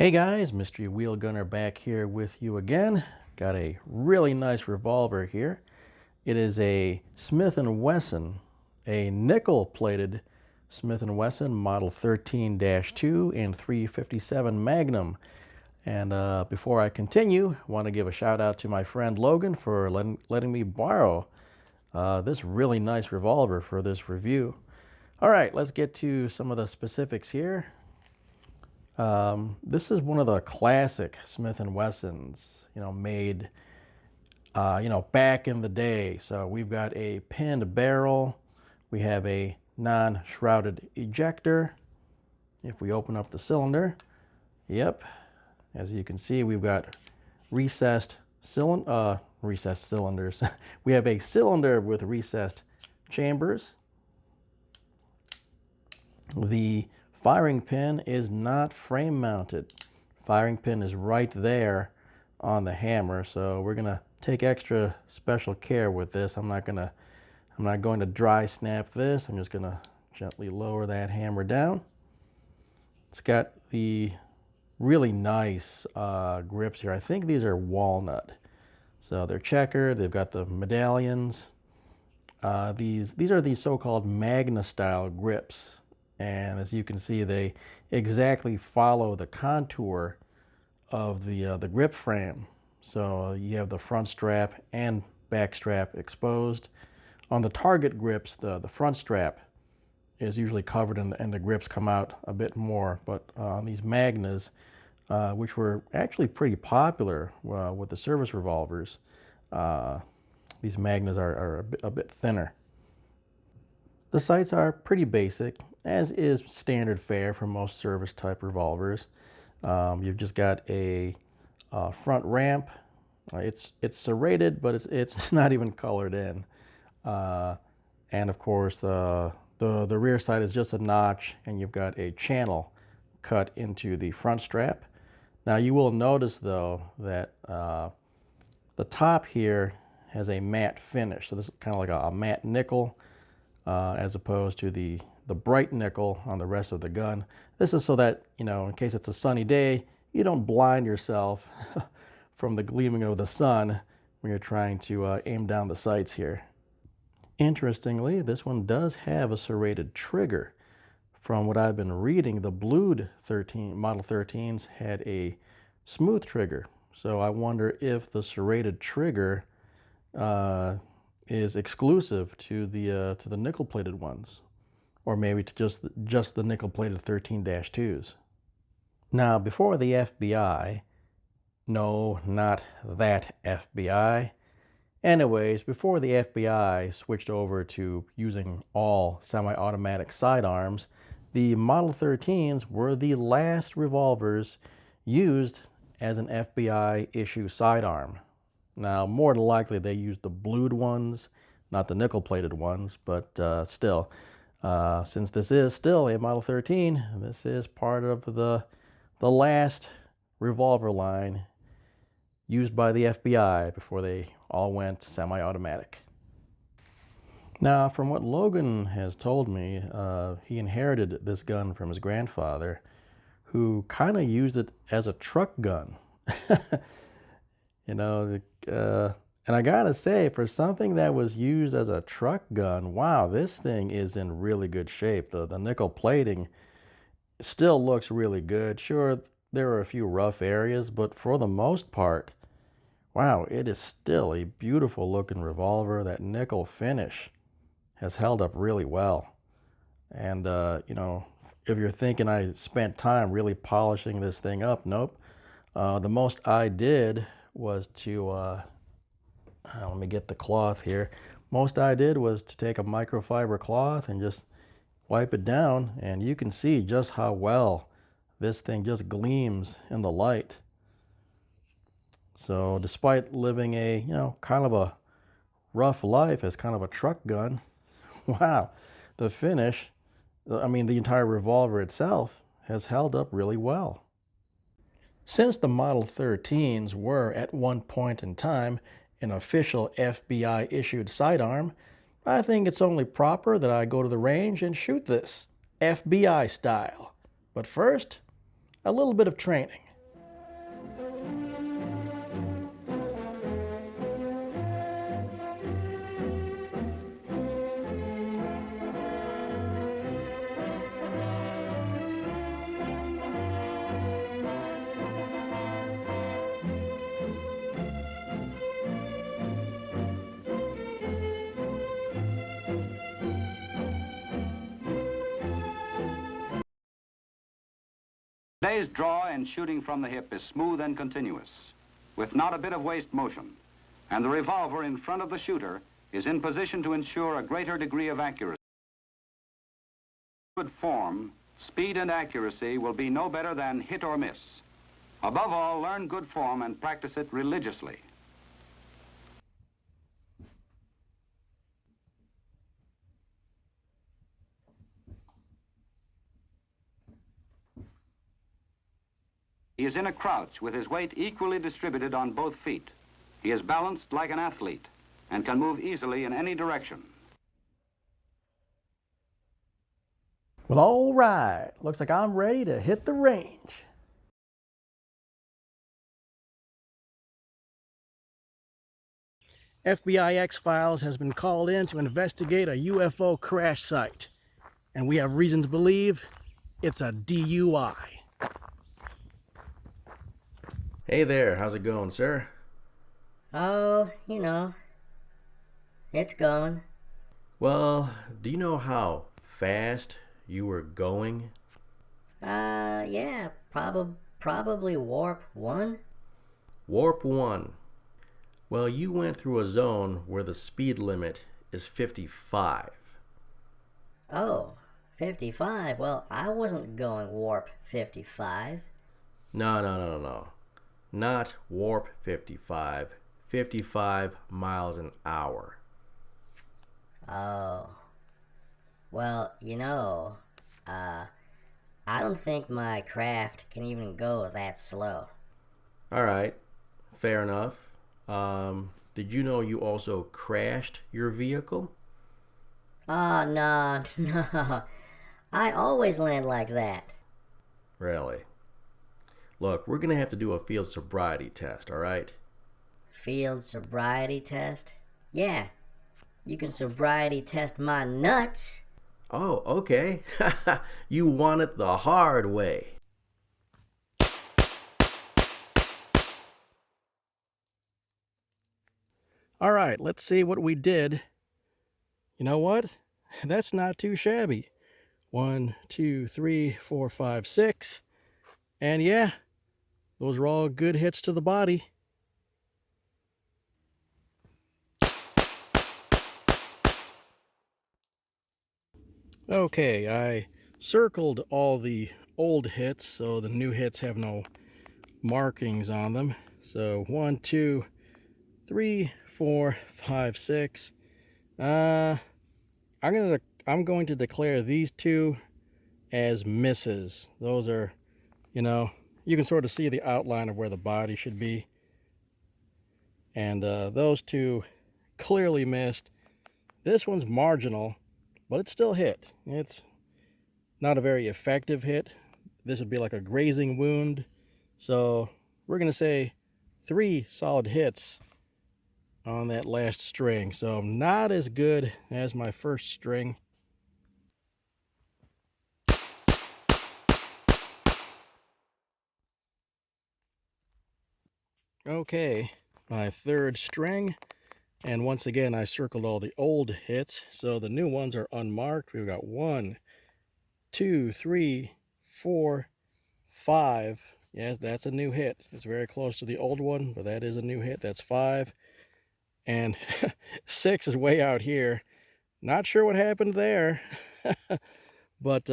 Hey guys, Mystery Wheel Gunner back here with you again. Got a really nice revolver here. It is a Smith & Wesson, a nickel-plated Smith & Wesson Model 13-2 and 357 Magnum. And before I continue, I want to give a shout out to my friend Logan for letting me borrow this really nice revolver for this review. All right, let's get to some of the specifics here. This is one of the classic Smith & Wessons, made, back in the day. So we've got a pinned barrel. We have a non-shrouded ejector. If we open up the cylinder, yep, as you can see, we've got recessed cylinders. We have a cylinder with recessed chambers. The firing pin is not frame mounted. Firing pin is right there on the hammer, so we're gonna take extra special care with this. I'm not going to dry snap this. I'm just gonna gently lower that hammer down. It's got the really nice grips here. I think these are walnut, so they're checkered. They've got the medallions. These are the so-called Magna style grips. And as you can see, they exactly follow the contour of the grip frame. So you have the front strap and back strap exposed. On the target grips, the front strap is usually covered and the grips come out a bit more. But on these Magnas, which were actually pretty popular with the service revolvers, these Magnas are a bit thinner. The sights are pretty basic, as is standard fare for most service type revolvers. You've just got a front ramp. It's serrated, but it's not even colored in. And of course, the rear side is just a notch, and you've got a channel cut into the front strap. Now you will notice though that the top here has a matte finish. So this is kind of like a matte nickel. As opposed to the bright nickel on the rest of the gun. This is so that, in case it's a sunny day, you don't blind yourself from the gleaming of the sun when you're trying to aim down the sights here. Interestingly, this one does have a serrated trigger. From what I've been reading, the blued Model 13s had a smooth trigger. So I wonder if the serrated trigger is exclusive to the nickel-plated ones, or maybe to just the nickel-plated 13-2s. Now, before the FBI, no, not that FBI. Anyways, before the FBI switched over to using all semi-automatic sidearms, the Model 13s were the last revolvers used as an FBI issue sidearm. Now, more than likely, they used the blued ones, not the nickel-plated ones, but still, since this is still a Model 13, this is part of the last revolver line used by the FBI before they all went semi-automatic. Now, from what Logan has told me, he inherited this gun from his grandfather, who kind of used it as a truck gun. And I gotta say, for something that was used as a truck gun, wow, this thing is in really good shape. The nickel plating still looks really good. Sure, there are a few rough areas, but for the most part, wow, it is still a beautiful looking revolver. That nickel finish has held up really well. And, if you're thinking I spent time really polishing this thing up, nope. The most I did was to, let me get the cloth here. Most I did was to take a microfiber cloth and just wipe it down, and you can see just how well this thing just gleams in the light. So despite living a, kind of a rough life as kind of a truck gun, wow, the finish, the entire revolver itself has held up really well. Since the Model 13s were at one point in time an official FBI-issued sidearm, I think it's only proper that I go to the range and shoot this, FBI style. But first, a little bit of training. Today's draw in shooting from the hip is smooth and continuous, with not a bit of waste motion, and the revolver in front of the shooter is in position to ensure a greater degree of accuracy. Good form, speed and accuracy will be no better than hit or miss. Above all, learn good form and practice it religiously. He is in a crouch with his weight equally distributed on both feet. He is balanced like an athlete and can move easily in any direction. Well, all right. Looks like I'm ready to hit the range. FBI X-Files has been called in to investigate a UFO crash site, and we have reason to believe it's a DUI. Hey there, how's it going, sir? Oh, it's going. Well, do you know how fast you were going? Yeah, probably warp 1. Warp 1. Well, you went through a zone where the speed limit is 55. Oh, 55. Well, I wasn't going warp 55. No. Not warp 55. 55 miles an hour. Oh. Well, I don't think my craft can even go that slow. All right, fair enough. Did you know you also crashed your vehicle? Oh, no, no. I always land like that. Really? Look, we're gonna have to do a field sobriety test, all right? Field sobriety test? Yeah, you can sobriety test my nuts. Oh, okay. You want it the hard way. All right, let's see what we did. You know what? That's not too shabby. 1, 2, 3, 4, 5, 6. And yeah, those are all good hits to the body. Okay, I circled all the old hits, so the new hits have no markings on them. So 1, 2, 3, 4, 5, 6. I'm going to declare these two as misses. Those are, you can sort of see the outline of where the body should be. And those two clearly missed. This one's marginal, but it still hit. It's not a very effective hit. This would be like a grazing wound. So we're going to say 3 solid hits on that last string. So not as good as my first string. Okay, my third string. And once again, I circled all the old hits. So the new ones are unmarked. We've got 1, 2, 3, 4, 5. Yes, that's a new hit. It's very close to the old one, but that is a new hit. That's 5. And 6 is way out here. Not sure what happened there. But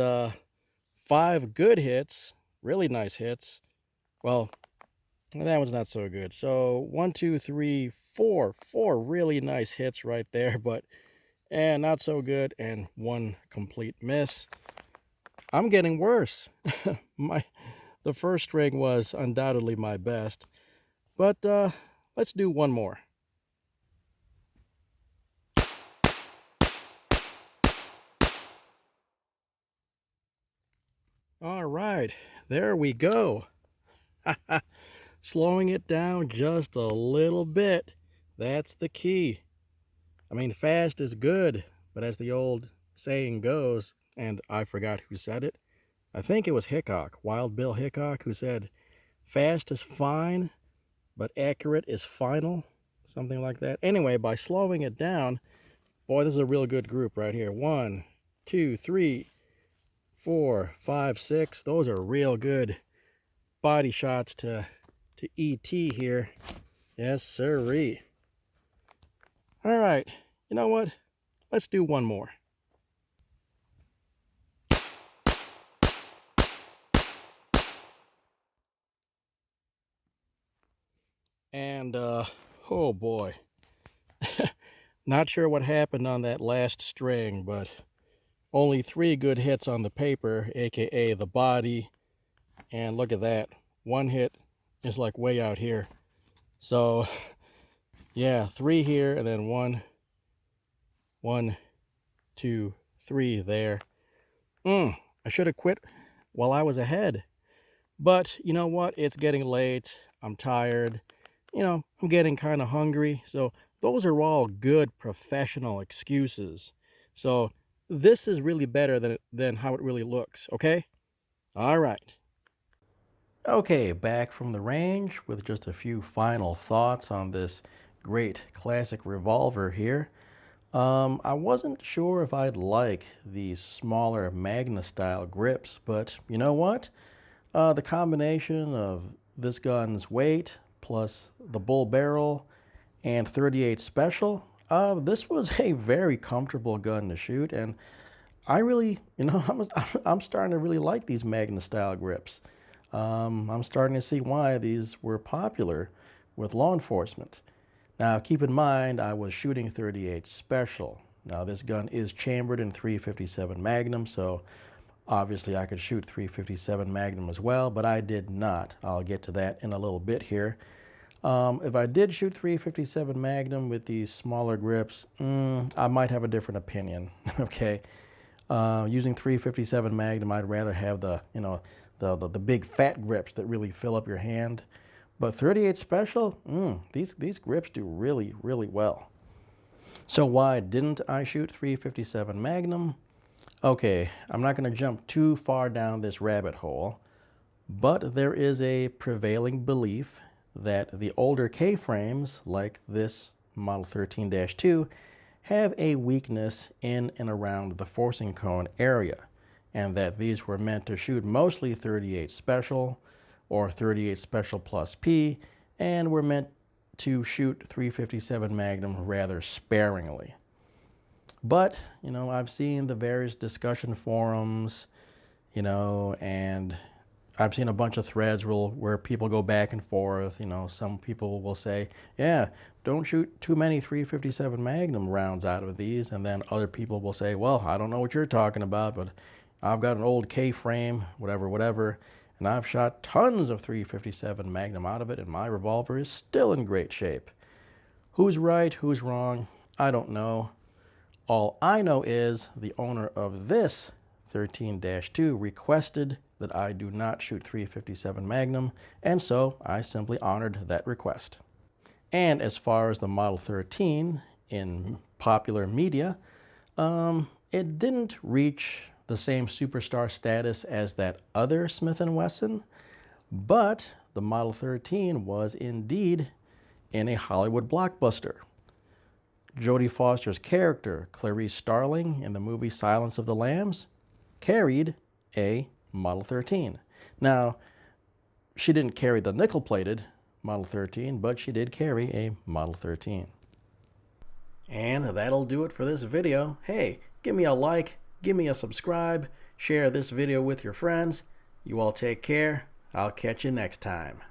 5 good hits, really nice hits. Well, that one's not so good. So 1, 2, 3, 4. 4 really nice hits right there, but not so good. And 1 complete miss. I'm getting worse. The first string was undoubtedly my best. But let's do one more. All right, there we go. Slowing it down just a little bit. That's the key. I mean, fast is good, but as the old saying goes, and I forgot who said it, I think it was Hickok, Wild Bill Hickok, who said, fast is fine, but accurate is final. Something like that. Anyway, by slowing it down, boy, this is a real good group right here. 1, 2, 3, 4, 5, 6. Those are real good body shots to ET here. Yes, sirree. All right, you know what? Let's do one more. And, oh boy. Not sure what happened on that last string, but only 3 good hits on the paper, aka the body. And look at that. 1 hit is like way out here. So, yeah, 3 here, and then 1, 2, 3 there. I should have quit while I was ahead. But you know what? It's getting late. I'm tired. I'm getting kind of hungry. So those are all good professional excuses. So this is really better than how it really looks, okay? All right. Okay, back from the range with just a few final thoughts on this great classic revolver here. I wasn't sure if I'd like these smaller Magna style grips, but you know what? The combination of this gun's weight plus the bull barrel and 38 special, this was a very comfortable gun to shoot, and I really, I'm starting to really like these Magna style grips. I'm starting to see why these were popular with law enforcement. Now, keep in mind, I was shooting 38 special. Now, this gun is chambered in 357 Magnum, so obviously I could shoot 357 Magnum as well, but I did not. I'll get to that in a little bit here. If I did shoot 357 Magnum with these smaller grips, I might have a different opinion, okay? Using 357 Magnum, I'd rather have the big fat grips that really fill up your hand. But 38 Special, these grips do really, really well. So why didn't I shoot 357 Magnum? Okay, I'm not going to jump too far down this rabbit hole, but there is a prevailing belief that the older K-frames, like this Model 13-2, have a weakness in and around the forcing cone area, and that these were meant to shoot mostly 38 Special or 38 Special plus P, and were meant to shoot 357 Magnum rather sparingly. But, I've seen the various discussion forums, and I've seen a bunch of threads where people go back and forth. Some people will say, yeah, don't shoot too many 357 Magnum rounds out of these. And then other people will say, well, I don't know what you're talking about, but I've got an old K-frame, whatever, and I've shot tons of 357 Magnum out of it, and my revolver is still in great shape. Who's right, who's wrong, I don't know. All I know is the owner of this 13-2 requested that I do not shoot 357 Magnum, and so I simply honored that request. And as far as the Model 13 in popular media, it didn't reach the same superstar status as that other Smith & Wesson, but the Model 13 was indeed in a Hollywood blockbuster. Jodie Foster's character, Clarice Starling, in the movie Silence of the Lambs, carried a Model 13. Now, she didn't carry the nickel-plated Model 13, but she did carry a Model 13. And that'll do it for this video. Hey, give me a like, give me a subscribe, share this video with your friends. You all take care. I'll catch you next time.